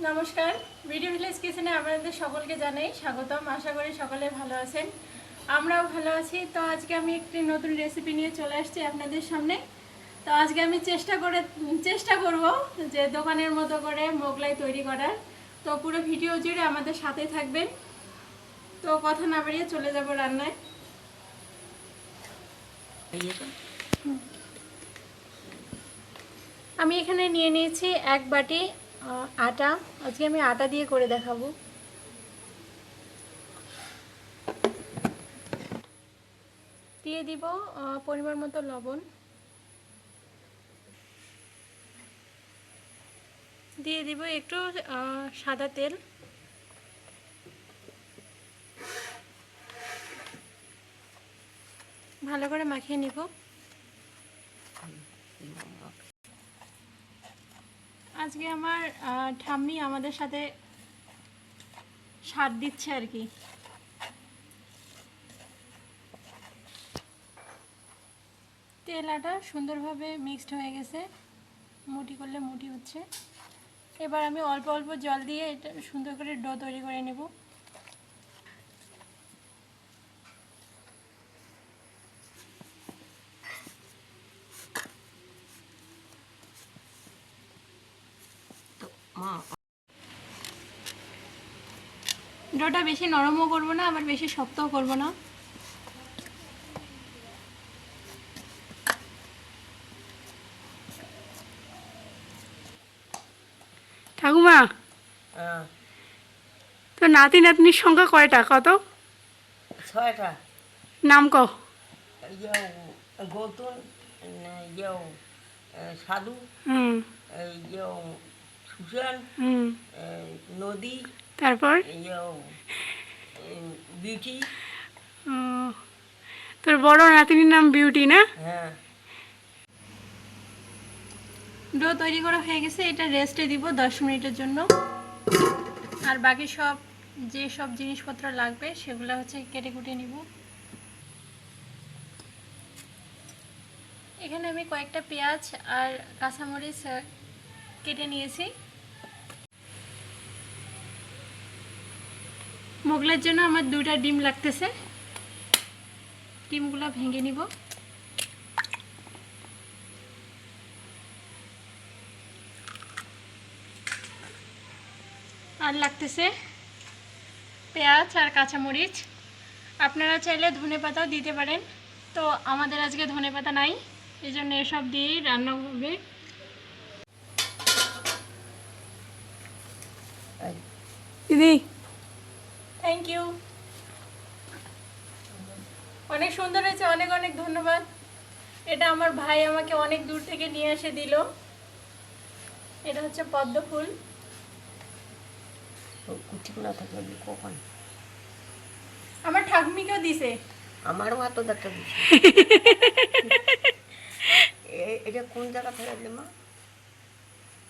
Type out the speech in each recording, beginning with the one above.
নমস্কার, video village কিচেনে আপনাদের সকলকে জানাই স্বাগতম। আশা করি সকলে ভালো আছেন, আমরাও ভালো আছি। তো আজকে আমি একটি নতুন রেসিপি নিয়ে চলে আসছি আপনাদের সামনে। তো আজকে আমি চেষ্টা করব যে দোকানের মতো করে মোগলাই তৈরি করার। তো পুরো ভিডিও জুড়ে আমাদের সাথে থাকবেন। তো কথা না বাড়িয়ে চলে যাব রান্নায়। আমি এখানে নিয়ে নিয়েছি এক বাটি আটা। আজকে আমি আটা দিয়ে করে দেখাবো। দিয়ে দিব পরিমাণ মতো লবণ, দিয়ে দিব একটু সাদা তেল, ভালো করে মাখিয়ে নিব। আজকে আমার ঠাম্মি আমাদের সাথে স্বাদ দিচ্ছে আর কি। তেল আটা সুন্দরভাবে মিক্সড হয়ে গেছে, মুঠি করলে মুঠি হচ্ছে। এবার আমি অল্প অল্প জল দিয়ে এটা সুন্দর করে ডো তৈরি করে নেব। ডোটা বেশি নরমও করব না, আবার বেশি শক্তও করব না। ঠাকুমা, তো নাতি নাতনির সংখ্যা কয়টা, কত? 6টা। নাম কও। গৌতম, সাধু, সুশান, নদী, তারপর বিউটি। তোর বড় নাতনির নাম বিউটি না? হ্যাঁ। ডো তৈরি করা হয়ে গেছে, এটা রেস্টে দিব 10 মিনিটের জন্য। আর বাকি যে সব জিনিসপত্র লাগবে সেগুলো হচ্ছে কেটে কুটে নিব। এখানে আমি কয়েকটা পেঁয়াজ আর কাঁচামরিচ কেটে নিয়েছি। মোগলাইয়ের জন্য আমার 2টা ডিম লাগতেছে, ডিমগুলো ভেঙে নিব। আর লাগতেছে পেঁয়াজ আর কাঁচামরিচ। আপনারা চাইলে ধনেপাতাও দিতে পারেন, তো আমাদের আজকে ধনেপাতা নাই, এই জন্য এসব দিয়েই রান্না হবে। দিদি, থ্যাংক ইউ, অনেক সুন্দর হয়েছে, অনেক অনেক ধন্যবাদ। এটা আমার ভাই আমাকে অনেক দূর থেকে নিয়ে এসে দিল। এটা হচ্ছে পদ্ম ফুল। আমার ঠাকুমিকেও দিছে। আমারও হাত দেখা দিচ্ছে। এটা কোন জায়গা থেকে দিলে মা?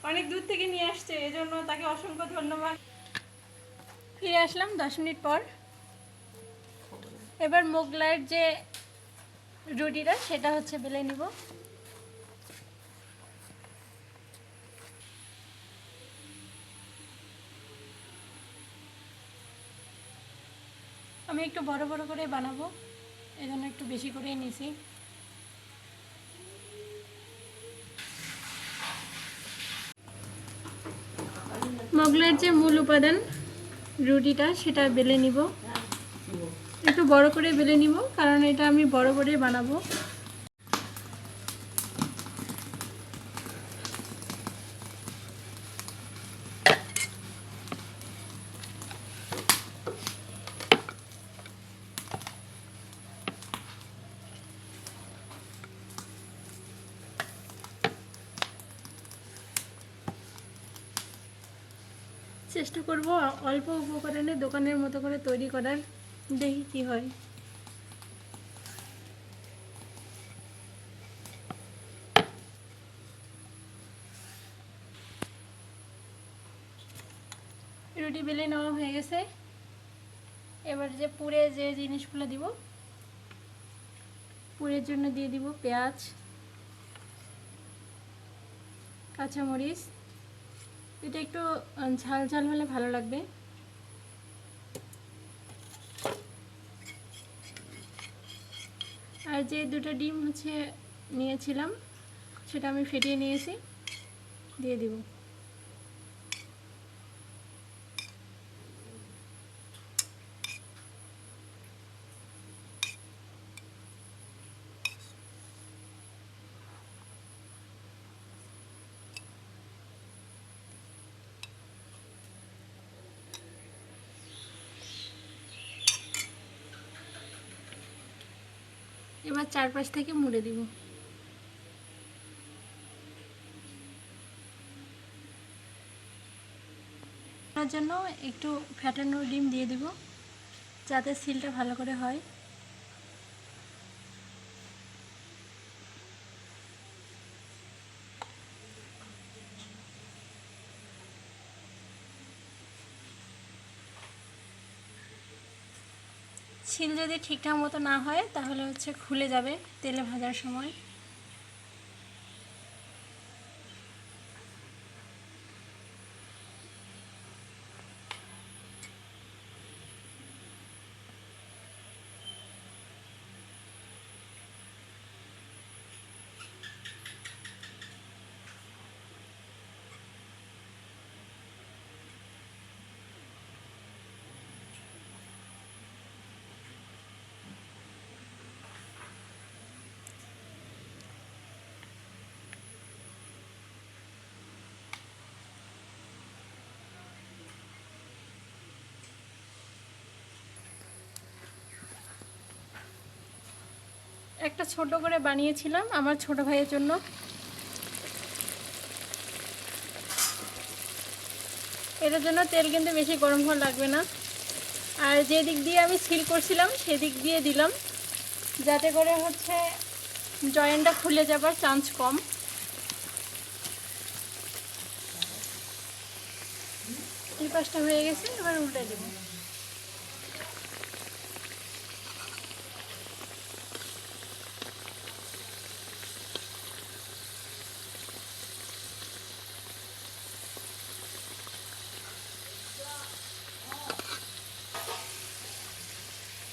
অনেক দূর থেকে নিয়ে আসছে, এজন্য তাকে অসংখ্য ধন্যবাদ। ফিরে আসলাম 10 মিনিট পর। এবার মোগলাইয়ের যে রুটিটা সেটা হচ্ছে বেলে নিব। আমি একটু বড় বড় করে বানাবো, এজন্য একটু বেশি করেই নিয়েছি। মোগলাইয়ের যে মূল উপাদান রুটিটা সেটা বেলে নিব, একটু বড় করে বেলে নিব, কারণ এটা আমি বড় করে বানাবো। চেষ্টা করব অল্প উপকরণে দোকানের মতো করে তৈরি করার, দেখি কি হয়। রুটি বেলে নেওয়া হয়ে গেছে। এবার যে পুরে যে জিনিসগুলো দিব, পুরের জন্য দিয়ে দিব পেঁয়াজ, কাঁচামরিচ, এটা একটু ঝাল ঝাল হলে ভালো লাগবে। আর যে দুটো ডিম হচ্ছে নিয়েছিলাম সেটা আমি ফেটিয়ে নিয়েছি, দিয়ে দিব। এবার চারপাশ থেকে মুড়ে দিব। তার জন্য একটু ফ্যাটানো ডিম দিয়ে দিব যাতে সিলটা ভালো করে হয়। সিল যদি ঠিকঠাক মতো না হয় তাহলে হচ্ছে খুলে যাবে তেলে ভাজার সময়। একটা ছোট করে বানিয়েছিলাম আমার ছোট ভাইয়ের জন্য। এটার জন্য তেল কিন্তু বেশি গরম হওয়া লাগবে না। আর যে দিক দিয়ে আমি সিল করছিলাম সেদিক দিয়ে দিলাম যাতে করে হচ্ছে জয়েন্টটা খুলে যাবার চান্স কম। এই পাশটা হয়ে গেছে, এবার উল্টে দেব।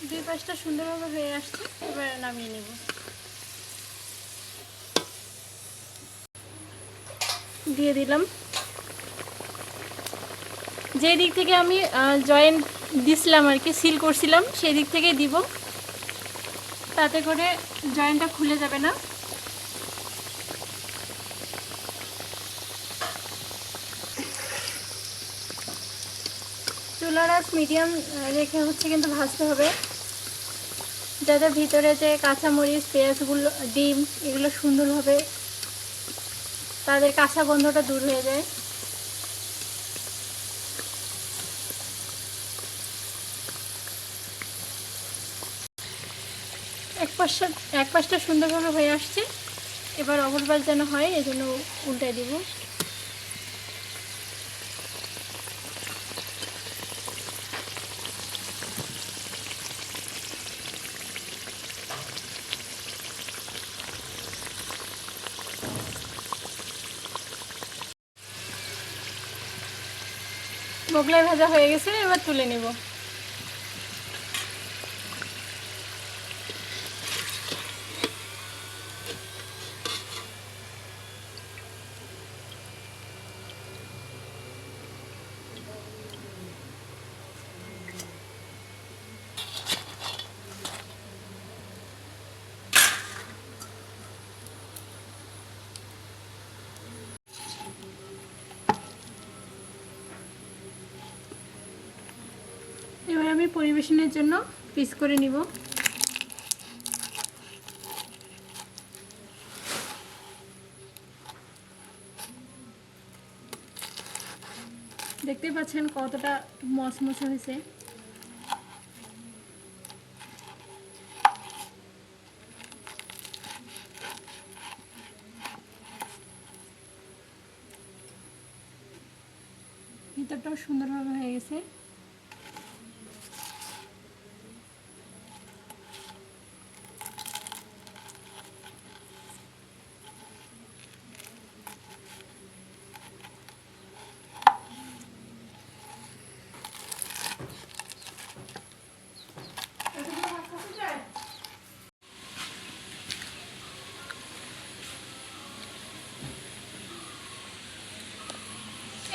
দুই পাশটা সুন্দরভাবে হয়ে আসছে, এবার নামিয়ে নেব। দিয়ে দিলাম। যে দিক থেকে আমি জয়েন্ট দিছিলাম আর কি, সিল করছিলাম সেই দিক থেকেই দিব, তাতে করে জয়েন্টটা খুলে যাবে না। চুলার আঁচ মিডিয়াম রেখে হচ্ছে কিন্তু ভাজতে হবে, যাতে ভিতরে যে কাঁচামরিচ, পেঁয়াজগুলো, ডিম এগুলো সুন্দরভাবে তাদের কাঁচা গন্ধটা দূর হয়ে যায়। এক পাশটা সুন্দরভাবে হয়ে আসছে, এবার অপরপাশ যেন হয় এজন্য উল্টে দিব। মোগলাই ভাজা হয়ে গেছে, এবার তুলে নেব। এবার আমি পরিবেশনের জন্য পিস করে নিব। দেখতে পাচ্ছেন কতটা মচমচে হয়েছে। ভিতরটাও সুন্দরভাবে হয়ে গেছে।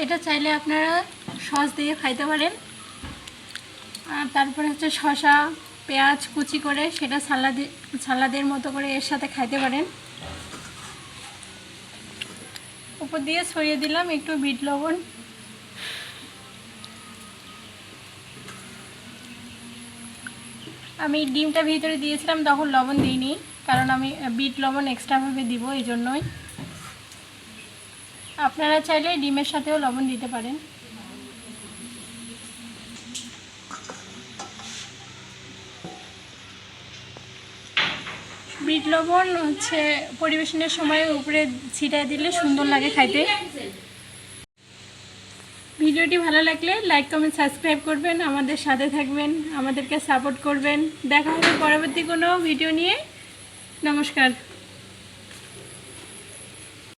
এটা চাইলে আপনারা সস দিয়ে খাইতে পারেন। আর তারপরে হচ্ছে শসা পেঁয়াজ কুচি করে সেটা সালাদের মতো করে এর সাথে খাইতে পারেন। উপর দিয়ে ছড়িয়ে দিলাম একটু বিট লবণ। আমি ডিমটা ভিতরে দিয়েছিলাম তখন লবণ দিইনি, কারণ আমি বিট লবণ এক্সট্রাভাবে দিব, এই জন্যই। আপনারা চাইলে ডিমের সাথেও লবণ দিতে পারেন। বিট লবণ হচ্ছে পরিবেশনের সময় উপরে ছিটায় দিলে সুন্দর লাগে খাইতে। ভিডিওটি ভালো লাগলে লাইক কমেন্ট সাবস্ক্রাইব করবেন, আমাদের সাথে থাকবেন, আমাদেরকে সাপোর্ট করবেন। দেখা হবে পরবর্তী কোনো ভিডিও নিয়ে। নমস্কার।